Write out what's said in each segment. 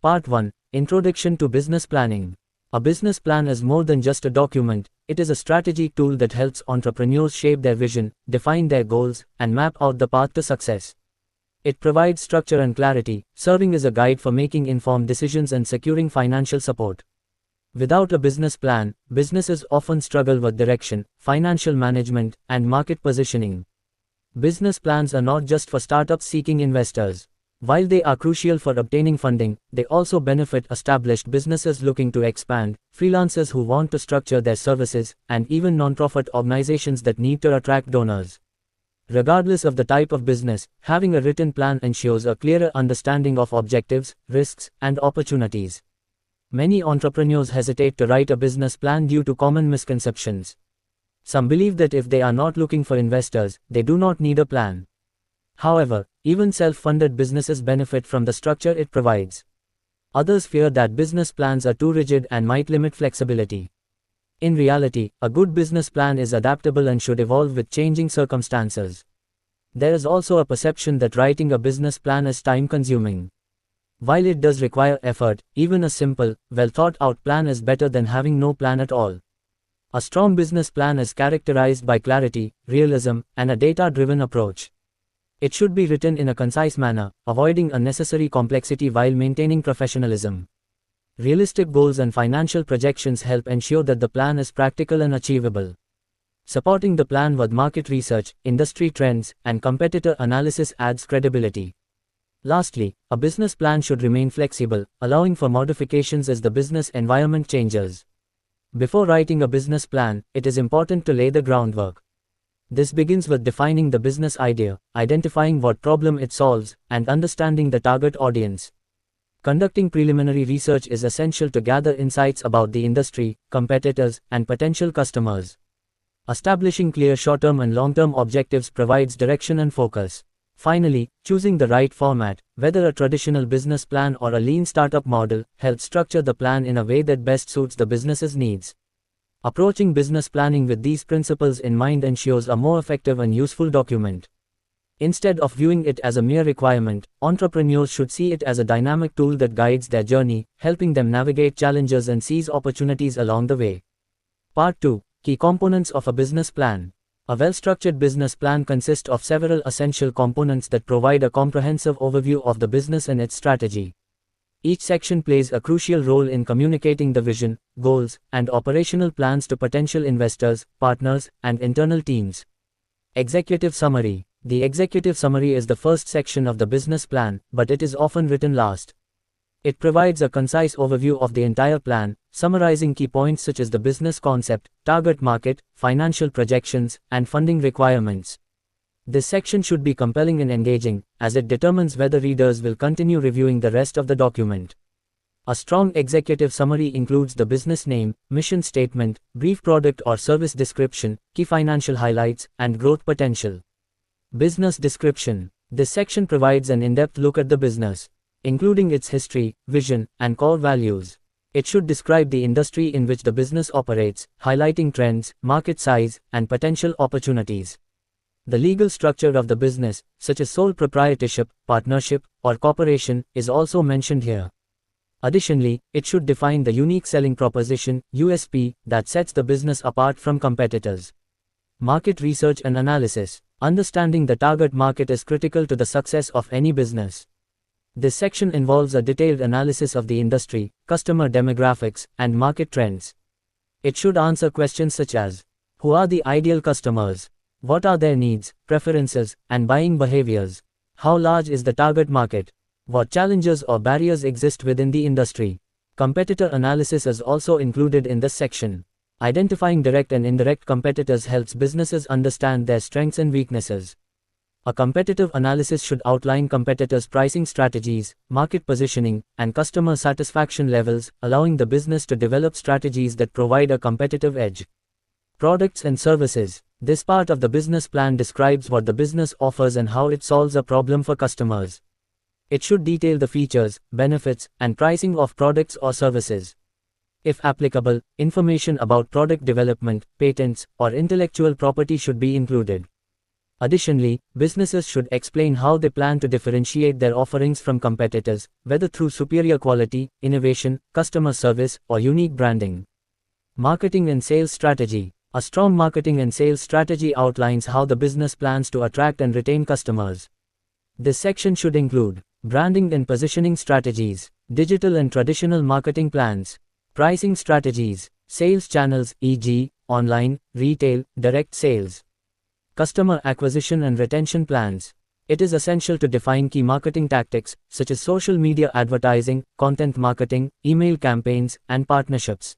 Part 1. Introduction to Business Planning. A business plan is more than just a document, it is a strategic tool that helps entrepreneurs shape their vision, define their goals, and map out the path to success. It provides structure and clarity, serving as a guide for making informed decisions and securing financial support. Without a business plan, businesses often struggle with direction, financial management, and market positioning. Business plans are not just for startups seeking investors. While they are crucial for obtaining funding, they also benefit established businesses looking to expand, freelancers who want to structure their services, and even non-profit organizations that need to attract donors. Regardless of the type of business, having a written plan ensures a clearer understanding of objectives, risks, and opportunities. Many entrepreneurs hesitate to write a business plan due to common misconceptions. Some believe that if they are not looking for investors, they do not need a plan. However, even self-funded businesses benefit from the structure it provides. Others fear that business plans are too rigid and might limit flexibility. In reality, a good business plan is adaptable and should evolve with changing circumstances. There is also a perception that writing a business plan is time-consuming. While it does require effort, even a simple, well-thought-out plan is better than having no plan at all. A strong business plan is characterized by clarity, realism, and a data-driven approach. It should be written in a concise manner, avoiding unnecessary complexity while maintaining professionalism. Realistic goals and financial projections help ensure that the plan is practical and achievable. Supporting the plan with market research, industry trends, and competitor analysis adds credibility. Lastly, a business plan should remain flexible, allowing for modifications as the business environment changes. Before writing a business plan, it is important to lay the groundwork. This begins with defining the business idea, identifying what problem it solves, and understanding the target audience. Conducting preliminary research is essential to gather insights about the industry, competitors, and potential customers. Establishing clear short-term and long-term objectives provides direction and focus. Finally, choosing the right format, whether a traditional business plan or a lean startup model, helps structure the plan in a way that best suits the business's needs. Approaching business planning with these principles in mind ensures a more effective and useful document. Instead of viewing it as a mere requirement, entrepreneurs should see it as a dynamic tool that guides their journey, helping them navigate challenges and seize opportunities along the way. Part 2. Key components of a business plan. A well-structured business plan consists of several essential components that provide a comprehensive overview of the business and its strategy. Each section plays a crucial role in communicating the vision, goals, and operational plans to potential investors, partners, and internal teams. Executive Summary. The executive summary is the first section of the business plan, but it is often written last. It provides a concise overview of the entire plan, summarizing key points such as the business concept, target market, financial projections, and funding requirements. This section should be compelling and engaging, as it determines whether readers will continue reviewing the rest of the document. A strong executive summary includes the business name, mission statement, brief product or service description, key financial highlights, and growth potential. Business description. This section provides an in-depth look at the business, including its history, vision, and core values. It should describe the industry in which the business operates, highlighting trends, market size, and potential opportunities. The legal structure of the business, such as sole proprietorship, partnership, or corporation, is also mentioned here. Additionally, it should define the unique selling proposition, USP, that sets the business apart from competitors. Market research and analysis. Understanding the target market is critical to the success of any business. This section involves a detailed analysis of the industry, customer demographics, and market trends. It should answer questions such as: who are the ideal customers? What are their needs, preferences, and buying behaviors? How large is the target market? What challenges or barriers exist within the industry? Competitor analysis is also included in this section. Identifying direct and indirect competitors helps businesses understand their strengths and weaknesses. A competitive analysis should outline competitors' pricing strategies, market positioning, and customer satisfaction levels, allowing the business to develop strategies that provide a competitive edge. Products and services. This part of the business plan describes what the business offers and how it solves a problem for customers. It should detail the features, benefits, and pricing of products or services. If applicable, information about product development, patents, or intellectual property should be included. Additionally, businesses should explain how they plan to differentiate their offerings from competitors, whether through superior quality, innovation, customer service, or unique branding. Marketing and sales strategy. A strong marketing and sales strategy outlines how the business plans to attract and retain customers. This section should include branding and positioning strategies, digital and traditional marketing plans, pricing strategies, sales channels e.g., online, retail, direct sales, customer acquisition and retention plans. It is essential to define key marketing tactics, such as social media advertising, content marketing, email campaigns, and partnerships.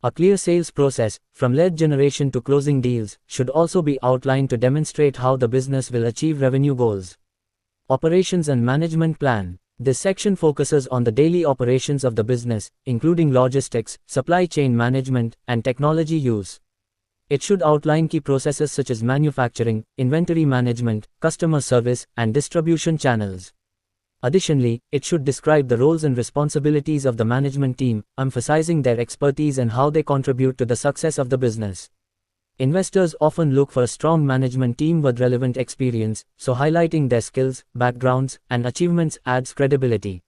A clear sales process, from lead generation to closing deals, should also be outlined to demonstrate how the business will achieve revenue goals. Operations and management plan. This section focuses on the daily operations of the business, including logistics, supply chain management, and technology use. It should outline key processes such as manufacturing, inventory management, customer service, and distribution channels. Additionally, it should describe the roles and responsibilities of the management team, emphasizing their expertise and how they contribute to the success of the business. Investors often look for a strong management team with relevant experience, so highlighting their skills, backgrounds, and achievements adds credibility.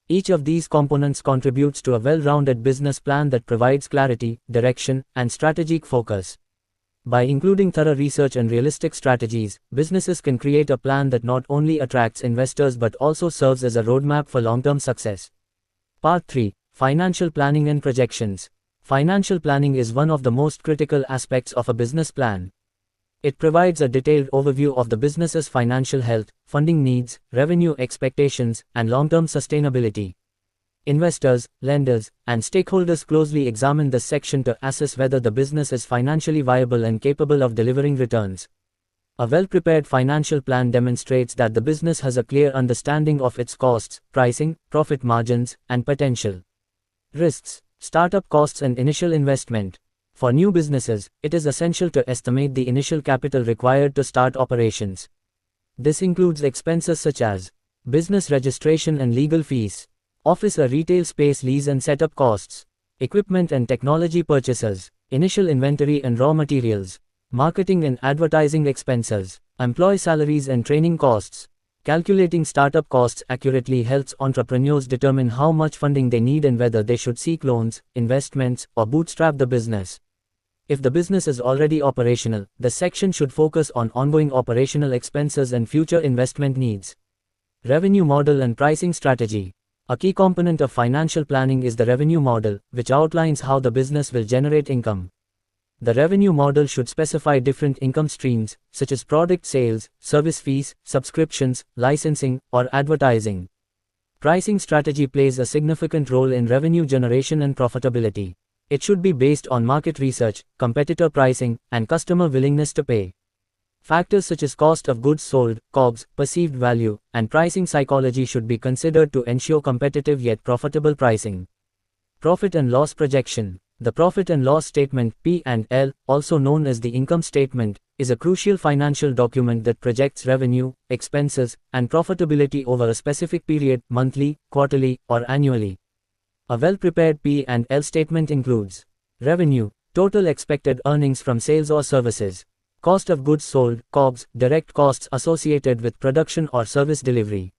Each of these components contributes to a well-rounded business plan that provides clarity, direction, and strategic focus. By including thorough research and realistic strategies, businesses can create a plan that not only attracts investors but also serves as a roadmap for long-term success. Part 3. Financial planning and projections. Financial planning is one of the most critical aspects of a business plan. It provides a detailed overview of the business's financial health, funding needs, revenue expectations, and long-term sustainability. Investors, lenders, and stakeholders closely examine this section to assess whether the business is financially viable and capable of delivering returns. A well-prepared financial plan demonstrates that the business has a clear understanding of its costs, pricing, profit margins, and potential risks. Startup costs and initial investment. For new businesses, it is essential to estimate the initial capital required to start operations. This includes expenses such as business registration and legal fees, office or retail space lease and setup costs, equipment and technology purchases, initial inventory and raw materials, marketing and advertising expenses, employee salaries and training costs. Calculating startup costs accurately helps entrepreneurs determine how much funding they need and whether they should seek loans, investments, or bootstrap the business. If the business is already operational, the section should focus on ongoing operational expenses and future investment needs. Revenue model and pricing strategy. A key component of financial planning is the revenue model, which outlines how the business will generate income. The revenue model should specify different income streams, such as product sales, service fees, subscriptions, licensing, or advertising. Pricing strategy plays a significant role in revenue generation and profitability. It should be based on market research, competitor pricing, and customer willingness to pay. Factors such as cost of goods sold, COGS, perceived value, and pricing psychology should be considered to ensure competitive yet profitable pricing. Profit and loss projection. The profit and loss statement, P&L, also known as the income statement, is a crucial financial document that projects revenue, expenses, and profitability over a specific period, monthly, quarterly, or annually. A well-prepared P&L statement includes revenue, total expected earnings from sales or services, cost of goods sold, COGS, direct costs associated with production or service delivery,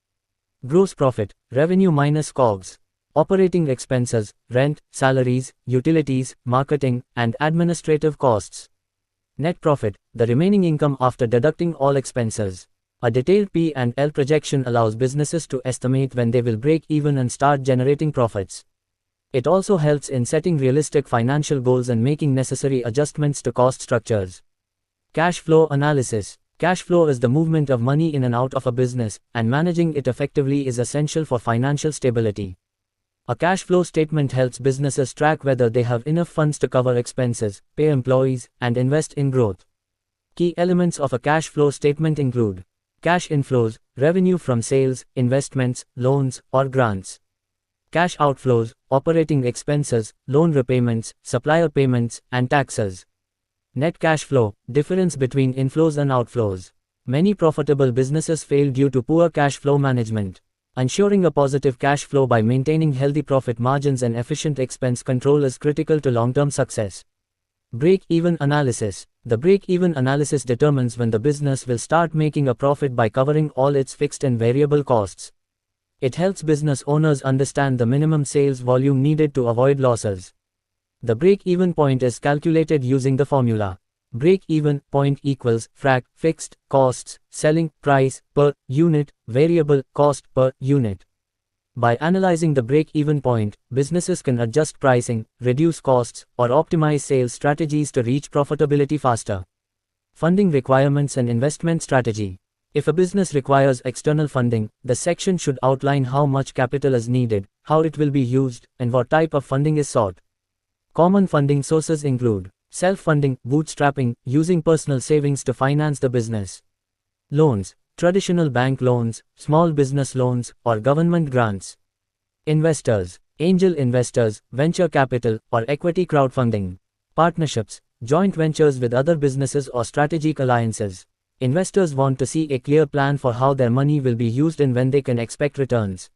gross profit, revenue minus COGS, operating expenses, rent, salaries, utilities, marketing, and administrative costs. Net profit, the remaining income after deducting all expenses. A detailed P&L projection allows businesses to estimate when they will break even and start generating profits. It also helps in setting realistic financial goals and making necessary adjustments to cost structures. Cash flow analysis. Cash flow is the movement of money in and out of a business, and managing it effectively is essential for financial stability. A cash flow statement helps businesses track whether they have enough funds to cover expenses, pay employees, and invest in growth. Key elements of a cash flow statement include cash inflows, revenue from sales, investments, loans, or grants. Cash outflows, operating expenses, loan repayments, supplier payments, and taxes. Net cash flow, difference between inflows and outflows. Many profitable businesses fail due to poor cash flow management. Ensuring a positive cash flow by maintaining healthy profit margins and efficient expense control is critical to long-term success. Break-even analysis. The break-even analysis determines when the business will start making a profit by covering all its fixed and variable costs. It helps business owners understand the minimum sales volume needed to avoid losses. The break-even point is calculated using the formula. Break-even point equals FRAC, fixed costs, selling price per unit, variable cost per unit. By analyzing the break-even point, businesses can adjust pricing, reduce costs, or optimize sales strategies to reach profitability faster. Funding requirements and investment strategy. If a business requires external funding, the section should outline how much capital is needed, how it will be used, and what type of funding is sought. Common funding sources include self-funding, bootstrapping, using personal savings to finance the business. Loans, traditional bank loans, small business loans, or government grants. Investors, angel investors, venture capital, or equity crowdfunding. Partnerships, joint ventures with other businesses or strategic alliances. Investors want to see a clear plan for how their money will be used and when they can expect returns.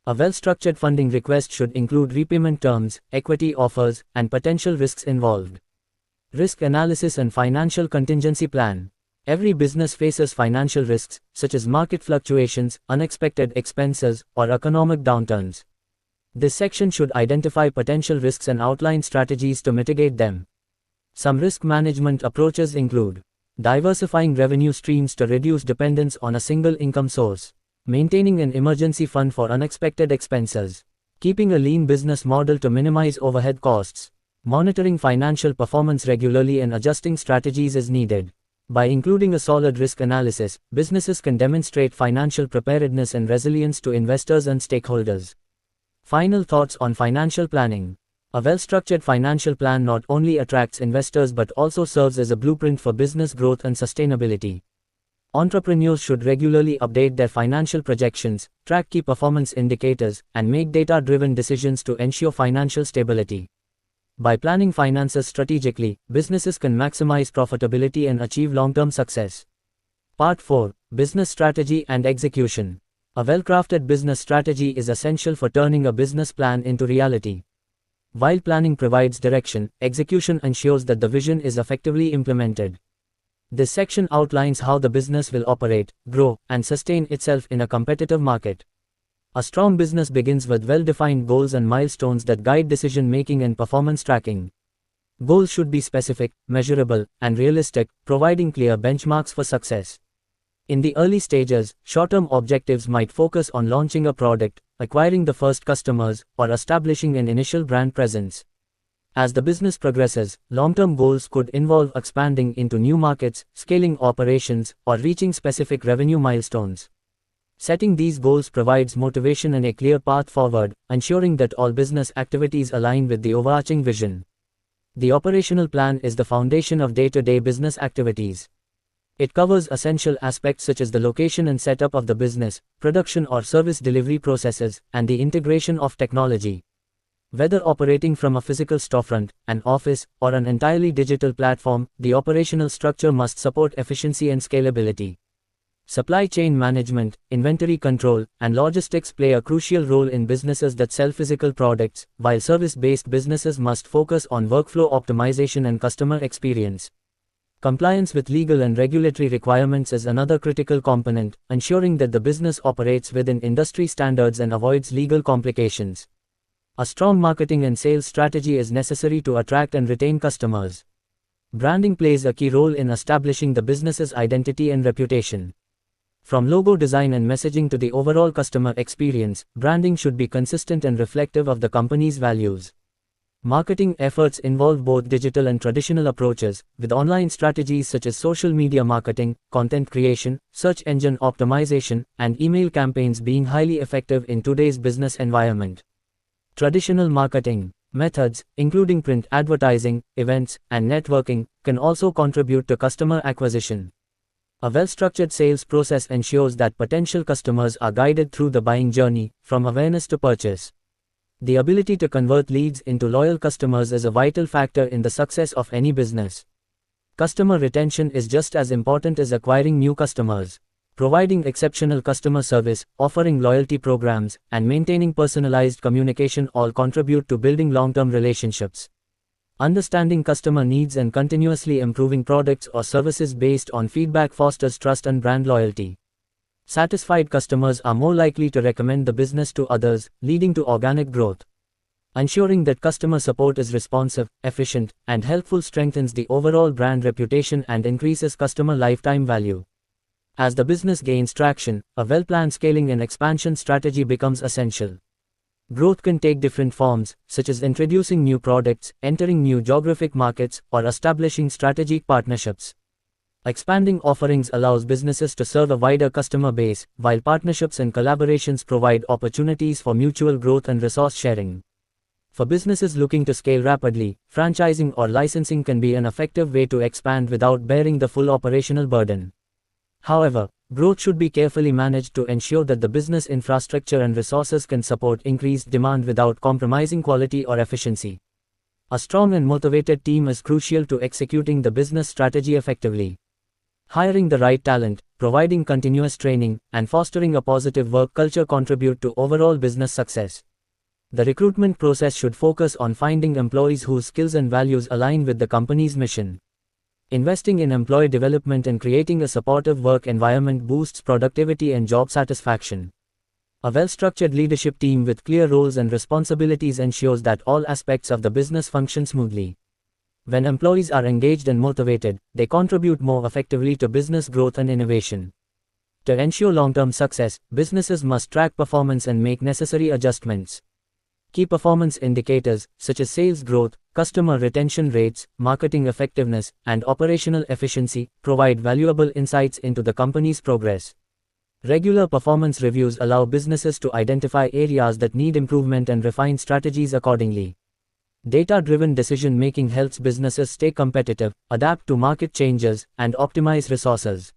A well-structured funding request should include repayment terms, equity offers, and potential risks involved. Risk analysis and financial contingency plan. Every business faces financial risks, such as market fluctuations, unexpected expenses, or economic downturns. This section should identify potential risks and outline strategies to mitigate them. Some risk management approaches include diversifying revenue streams to reduce dependence on a single income source, maintaining an emergency fund for unexpected expenses, keeping a lean business model to minimize overhead costs, monitoring financial performance regularly and adjusting strategies as needed. By including a solid risk analysis, businesses can demonstrate financial preparedness and resilience to investors and stakeholders. Final thoughts on financial planning. A well-structured financial plan not only attracts investors but also serves as a blueprint for business growth and sustainability. Entrepreneurs should regularly update their financial projections, track key performance indicators, and make data-driven decisions to ensure financial stability. By planning finances strategically, businesses can maximize profitability and achieve long-term success. Part 4. Business Strategy and Execution. A well-crafted business strategy is essential for turning a business plan into reality. While planning provides direction, execution ensures that the vision is effectively implemented. This section outlines how the business will operate, grow, and sustain itself in a competitive market. A strong business begins with well-defined goals and milestones that guide decision-making and performance tracking. Goals should be specific, measurable, and realistic, providing clear benchmarks for success. In the early stages, short-term objectives might focus on launching a product, acquiring the first customers, or establishing an initial brand presence. As the business progresses, long-term goals could involve expanding into new markets, scaling operations, or reaching specific revenue milestones. Setting these goals provides motivation and a clear path forward, ensuring that all business activities align with the overarching vision. The operational plan is the foundation of day-to-day business activities. It covers essential aspects such as the location and setup of the business, production or service delivery processes, and the integration of technology. Whether operating from a physical storefront, an office, or an entirely digital platform, the operational structure must support efficiency and scalability. Supply chain management, inventory control, and logistics play a crucial role in businesses that sell physical products, while service-based businesses must focus on workflow optimization and customer experience. Compliance with legal and regulatory requirements is another critical component, ensuring that the business operates within industry standards and avoids legal complications. A strong marketing and sales strategy is necessary to attract and retain customers. Branding plays a key role in establishing the business's identity and reputation. From logo design and messaging to the overall customer experience, branding should be consistent and reflective of the company's values. Marketing efforts involve both digital and traditional approaches, with online strategies such as social media marketing, content creation, search engine optimization, and email campaigns being highly effective in today's business environment. Traditional marketing methods, including print advertising, events, and networking, can also contribute to customer acquisition. A well-structured sales process ensures that potential customers are guided through the buying journey, from awareness to purchase. The ability to convert leads into loyal customers is a vital factor in the success of any business. Customer retention is just as important as acquiring new customers. Providing exceptional customer service, offering loyalty programs, and maintaining personalized communication all contribute to building long-term relationships. Understanding customer needs and continuously improving products or services based on feedback fosters trust and brand loyalty. Satisfied customers are more likely to recommend the business to others, leading to organic growth. Ensuring that customer support is responsive, efficient, and helpful strengthens the overall brand reputation and increases customer lifetime value. As the business gains traction, a well-planned scaling and expansion strategy becomes essential. Growth can take different forms, such as introducing new products, entering new geographic markets, or establishing strategic partnerships. Expanding offerings allows businesses to serve a wider customer base, while partnerships and collaborations provide opportunities for mutual growth and resource sharing. For businesses looking to scale rapidly, franchising or licensing can be an effective way to expand without bearing the full operational burden. However, growth should be carefully managed to ensure that the business infrastructure and resources can support increased demand without compromising quality or efficiency. A strong and motivated team is crucial to executing the business strategy effectively. Hiring the right talent, providing continuous training, and fostering a positive work culture contribute to overall business success. The recruitment process should focus on finding employees whose skills and values align with the company's mission. Investing in employee development and creating a supportive work environment boosts productivity and job satisfaction. A well-structured leadership team with clear roles and responsibilities ensures that all aspects of the business function smoothly. When employees are engaged and motivated, they contribute more effectively to business growth and innovation. To ensure long-term success, businesses must track performance and make necessary adjustments. Key performance indicators, such as sales growth, customer retention rates, marketing effectiveness, and operational efficiency, provide valuable insights into the company's progress. Regular performance reviews allow businesses to identify areas that need improvement and refine strategies accordingly. Data-driven decision-making helps businesses stay competitive, adapt to market changes, and optimize resources.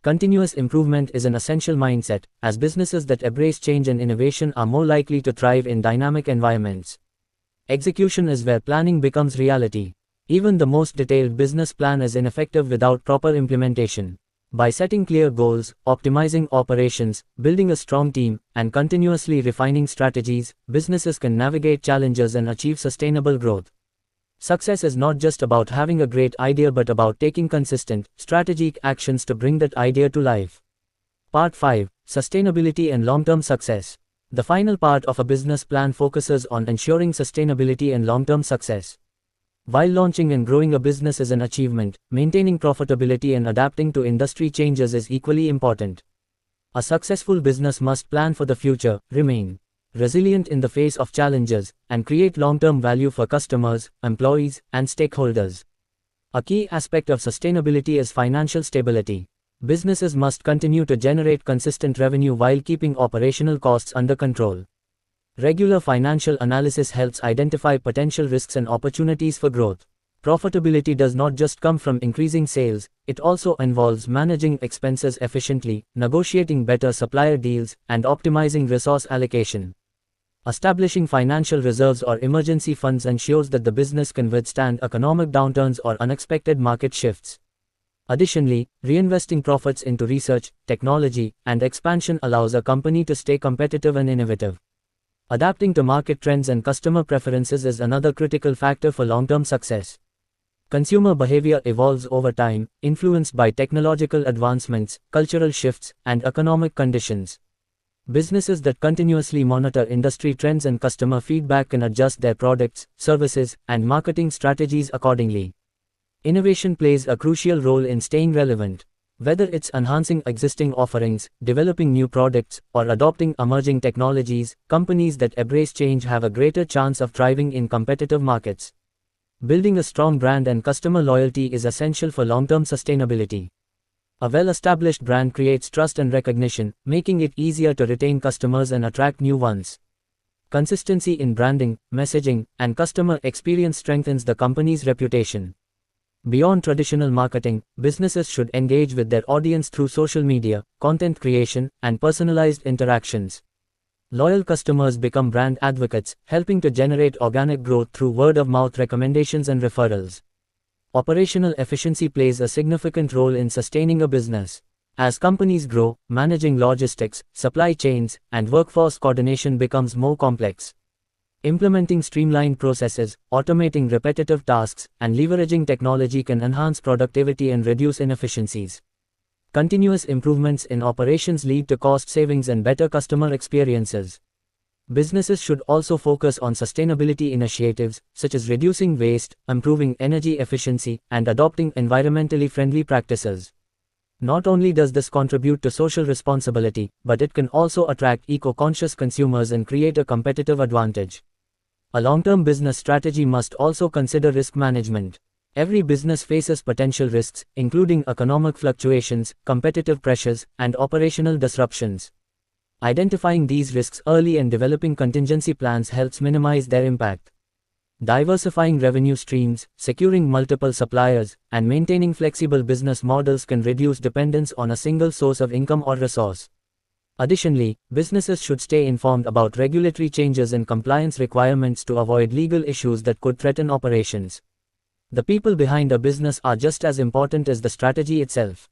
Continuous improvement is an essential mindset, as businesses that embrace change and innovation are more likely to thrive in dynamic environments. Execution is where planning becomes reality. Even the most detailed business plan is ineffective without proper implementation. By setting clear goals, optimizing operations, building a strong team, and continuously refining strategies, businesses can navigate challenges and achieve sustainable growth. Success is not just about having a great idea but about taking consistent, strategic actions to bring that idea to life. Part 5. Sustainability and long-term success. The final part of a business plan focuses on ensuring sustainability and long-term success. While launching and growing a business is an achievement, maintaining profitability and adapting to industry changes is equally important. A successful business must plan for the future, remain resilient in the face of challenges, and create long-term value for customers, employees, and stakeholders. A key aspect of sustainability is financial stability. Businesses must continue to generate consistent revenue while keeping operational costs under control. Regular financial analysis helps identify potential risks and opportunities for growth. Profitability does not just come from increasing sales, it also involves managing expenses efficiently, negotiating better supplier deals, and optimizing resource allocation. Establishing financial reserves or emergency funds ensures that the business can withstand economic downturns or unexpected market shifts. Additionally, reinvesting profits into research, technology, and expansion allows a company to stay competitive and innovative. Adapting to market trends and customer preferences is another critical factor for long-term success. Consumer behavior evolves over time, influenced by technological advancements, cultural shifts, and economic conditions. Businesses that continuously monitor industry trends and customer feedback can adjust their products, services, and marketing strategies accordingly. Innovation plays a crucial role in staying relevant. Whether it's enhancing existing offerings, developing new products, or adopting emerging technologies, companies that embrace change have a greater chance of thriving in competitive markets. Building a strong brand and customer loyalty is essential for long-term sustainability. A well-established brand creates trust and recognition, making it easier to retain customers and attract new ones. Consistency in branding, messaging, and customer experience strengthens the company's reputation. Beyond traditional marketing, businesses should engage with their audience through social media, content creation, and personalized interactions. Loyal customers become brand advocates, helping to generate organic growth through word-of-mouth recommendations and referrals. Operational efficiency plays a significant role in sustaining a business. As companies grow, managing logistics, supply chains, and workforce coordination becomes more complex. Implementing streamlined processes, automating repetitive tasks, and leveraging technology can enhance productivity and reduce inefficiencies. Continuous improvements in operations lead to cost savings and better customer experiences. Businesses should also focus on sustainability initiatives, such as reducing waste, improving energy efficiency, and adopting environmentally friendly practices. Not only does this contribute to social responsibility, but it can also attract eco-conscious consumers and create a competitive advantage. A long-term business strategy must also consider risk management. Every business faces potential risks, including economic fluctuations, competitive pressures, and operational disruptions. Identifying these risks early and developing contingency plans helps minimize their impact. Diversifying revenue streams, securing multiple suppliers, and maintaining flexible business models can reduce dependence on a single source of income or resource. Additionally, businesses should stay informed about regulatory changes and compliance requirements to avoid legal issues that could threaten operations. The people behind a business are just as important as the strategy itself.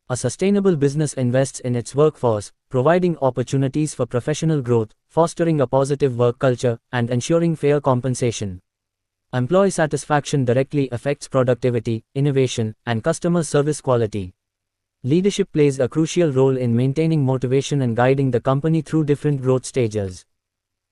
A sustainable business invests in its workforce, providing opportunities for professional growth, fostering a positive work culture, and ensuring fair compensation. Employee satisfaction directly affects productivity, innovation, and customer service quality. Leadership plays a crucial role in maintaining motivation and guiding the company through different growth stages.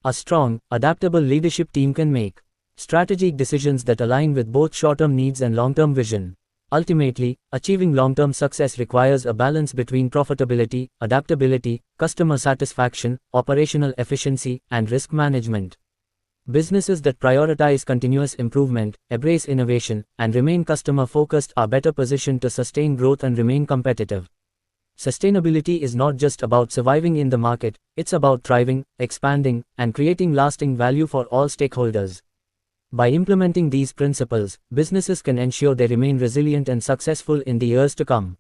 A strong, adaptable leadership team can make strategic decisions that align with both short-term needs and long-term vision. Ultimately, achieving long-term success requires a balance between profitability, adaptability, customer satisfaction, operational efficiency, and risk management. Businesses that prioritize continuous improvement, embrace innovation, and remain customer-focused are better positioned to sustain growth and remain competitive. Sustainability is not just about surviving in the market, it's about thriving, expanding, and creating lasting value for all stakeholders. By implementing these principles, businesses can ensure they remain resilient and successful in the years to come.